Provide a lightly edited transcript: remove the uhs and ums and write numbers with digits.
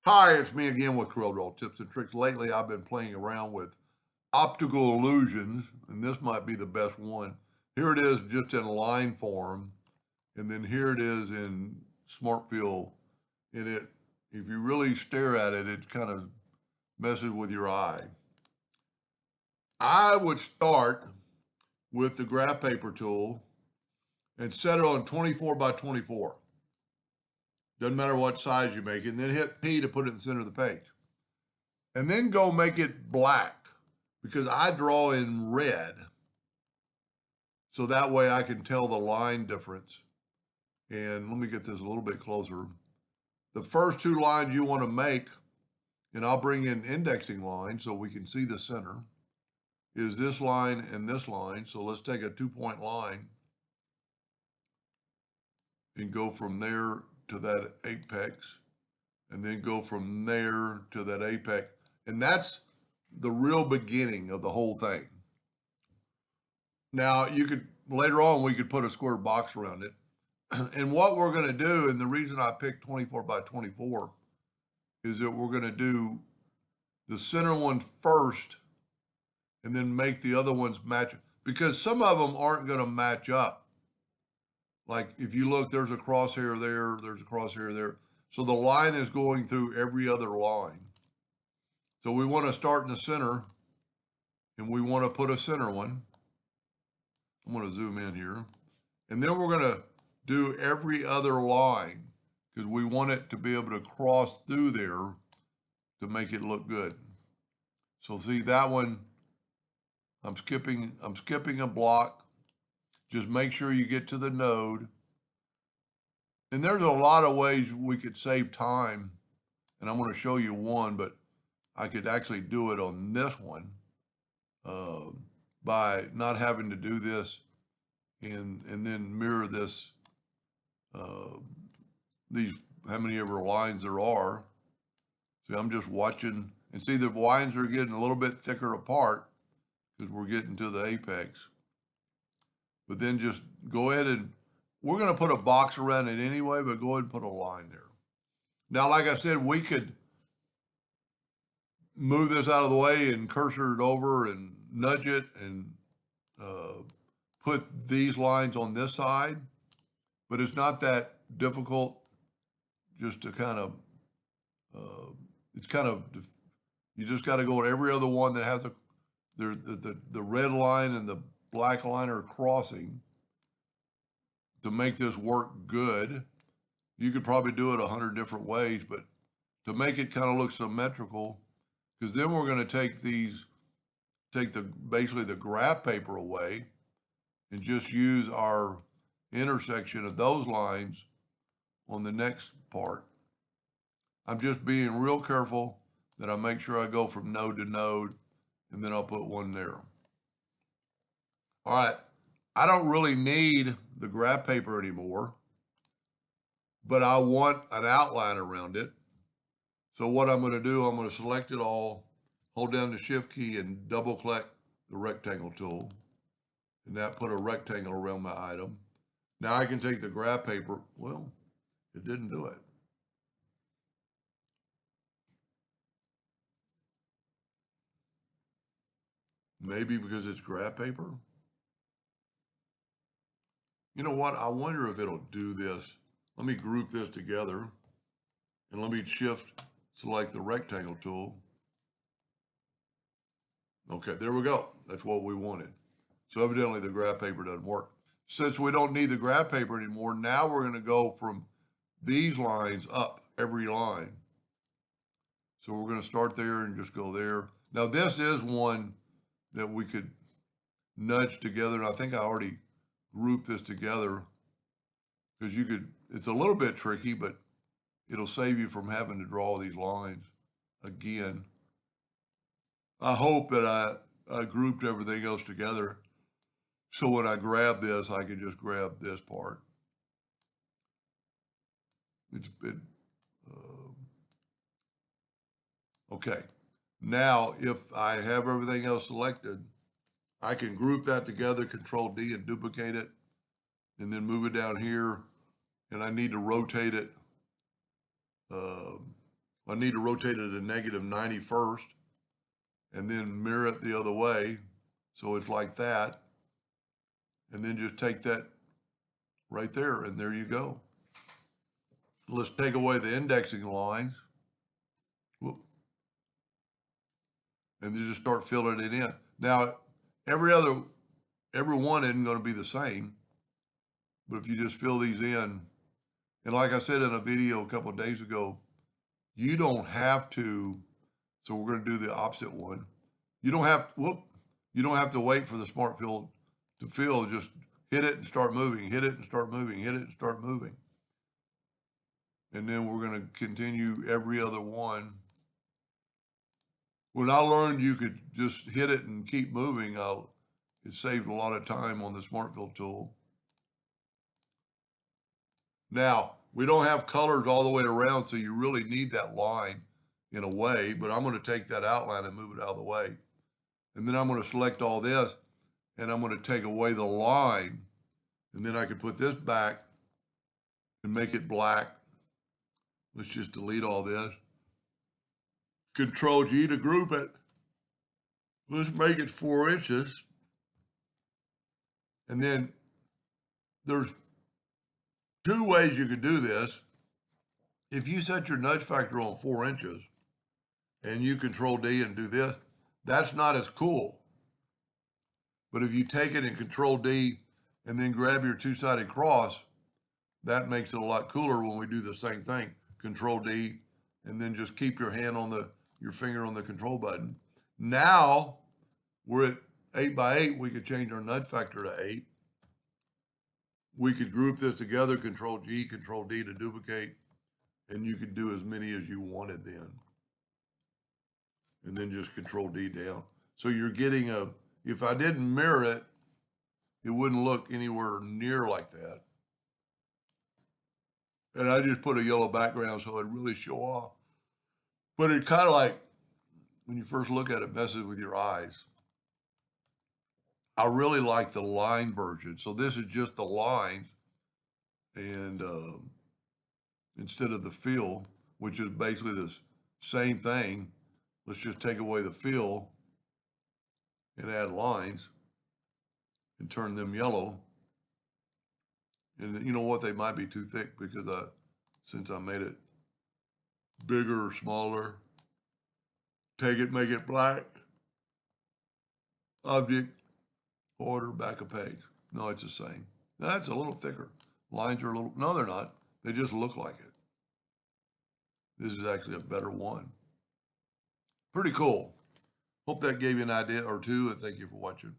Hi, it's me again with Corel tips and tricks. Lately, I've been playing around with optical illusions, and this might be the best one. Here it is just in line form, and then here it is in smart field. And if you really stare at it, it kind of messes with your eye. I would start with the graph paper tool and set it on 24 by 24. Doesn't matter what size you make it, and then hit P to put it in the center of the page. And then go make it black because I draw in red. So that way I can tell the line difference. And let me get this a little bit closer. The first two lines you want to make, and I'll bring in indexing lines so we can see the center, is this line and this line. So let's take a 2-point line and go from there to that apex, and then go from there to that apex. And that's the real beginning of the whole thing. Now you could, later on, we could put a square box around it. And what we're going to do, and the reason I picked 24 by 24 is that we're going to do the center one first and then make the other ones match, because some of them aren't going to match up. Like if you look, there's a crosshair there, there's a crosshair there. So the line is going through every other line. So we want to start in the center, and we want to put a center one. I'm going to zoom in here. And then we're going to do every other line because we want it to be able to cross through there to make it look good. So see that one, I'm skipping a block. Just make sure you get to the node. And there's a lot of ways we could save time. And I'm going to show you one, but I could actually do it on this one by not having to do this and then mirror this, these, how many ever lines there are. See, I'm just watching, and see the lines are getting a little bit thicker apart because we're getting to the apex. But then just go ahead and, we're going to put a box around it anyway, but go ahead and put a line there. Now, like I said, we could move this out of the way and cursor it over and nudge it and put these lines on this side, but it's not that difficult just to kind of, it's kind of, you just got to go to every other one that has the red line and the black line are crossing to make this work good. You could probably do it 100 different ways, but to make it kind of look symmetrical, because then we're going to take basically the graph paper away and just use our intersection of those lines on the next part. I'm just being real careful that I make sure I go from node to node, and then I'll put one there. All right, I don't really need the graph paper anymore, but I want an outline around it. So what I'm going to do, I'm going to select it all, hold down the shift key and double click the rectangle tool. And that put a rectangle around my item. Now I can take the graph paper. Well, it didn't do it. Maybe because it's graph paper. You know what? I wonder if it'll do this. Let me group this together and let me select the rectangle tool. Okay, there we go. That's what we wanted. So evidently the graph paper doesn't work. Since we don't need the graph paper anymore, now we're going to go from these lines up every line. So we're going to start there and just go there. Now this is one that we could nudge together. And I think I already grouped this together because it's a little bit tricky, but it'll save you from having to draw these lines again. I hope that I grouped everything else together. So when I grab this, I can just grab this part. Okay. Now, if I have everything else selected, I can group that together, Control D, and duplicate it, and then move it down here. And I need to rotate it I need to rotate it to -90 first and then mirror it the other way. So it's like that. And then just take that right there, and there you go. Let's take away the indexing lines. Whoop. And then just start filling it in. Now, every one isn't going to be the same, but if you just fill these in, and like I said in a video a couple of days ago, you don't have to, so we're going to do the opposite one. You don't have, you don't have to wait for the smart fill to fill, just hit it and start moving, hit it and start moving, hit it and start moving. And then we're going to continue every other one. When I learned you could just hit it and keep moving, it saved a lot of time on the smart fill tool. Now, we don't have colors all the way around, so you really need that line in a way, but I'm going to take that outline and move it out of the way. And then I'm going to select all this, and I'm going to take away the line, and then I can put this back and make it black. Let's just delete all this. Control G to group it. Let's make it 4 inches. And then there's 2 ways you could do this. If you set your nudge factor on 4 inches and you Control D and do this, that's not as cool. But if you take it and Control D and then grab your 2-sided cross, that makes it a lot cooler when we do the same thing. Control D, and then just keep your hand on your finger on the control button. Now we're at 8 by 8. We could change our nudge factor to 8. We could group this together, Control G, Control D to duplicate, and you could do as many as you wanted then. And then just Control D down. So you're getting if I didn't mirror it, it wouldn't look anywhere near like that. And I just put a yellow background so it'd really show off. But it's kind of like, when you first look at it, messes with your eyes. I really like the line version. So this is just the lines, and instead of the fill, which is basically the same thing, let's just take away the fill and add lines and turn them yellow. And you know what? They might be too thick because since I made it bigger or smaller, take it, make it black. Object, order, back a page. No, it's the same. That's a little thicker. Lines are a little, no, they're not. They just look like it. This is actually a better one. Pretty cool. Hope that gave you an idea or two, and thank you for watching.